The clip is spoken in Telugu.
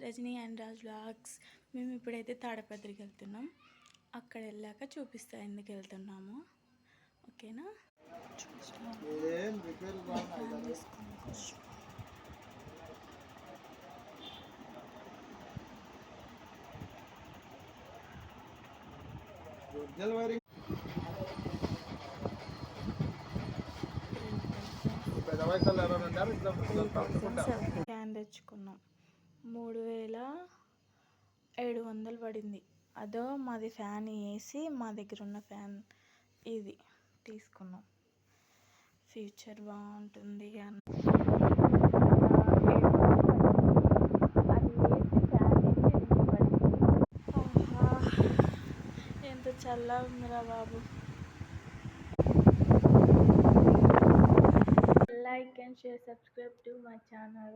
Rajani and Raj vlogs. మేము ఇప్పుడైతే తాడపత్రికి వెళ్తున్నాం. అక్కడ వెళ్ళాక చూపిస్తా ఎందుకు వెళ్తున్నాము, ఓకేనా? ఫ్యాన్ తెచ్చుకున్నాం, 3700 పడింది. అదో మాది ఫ్యాన్ వేసి మా దగ్గర ఉన్న ఫ్యాన్ ఇది తీసుకున్నాం. ఫ్యూచర్ బాగుంటుంది అని ఎంత చల్లగా ఉందిరా బాబు. Like and share, subscribe to my channel.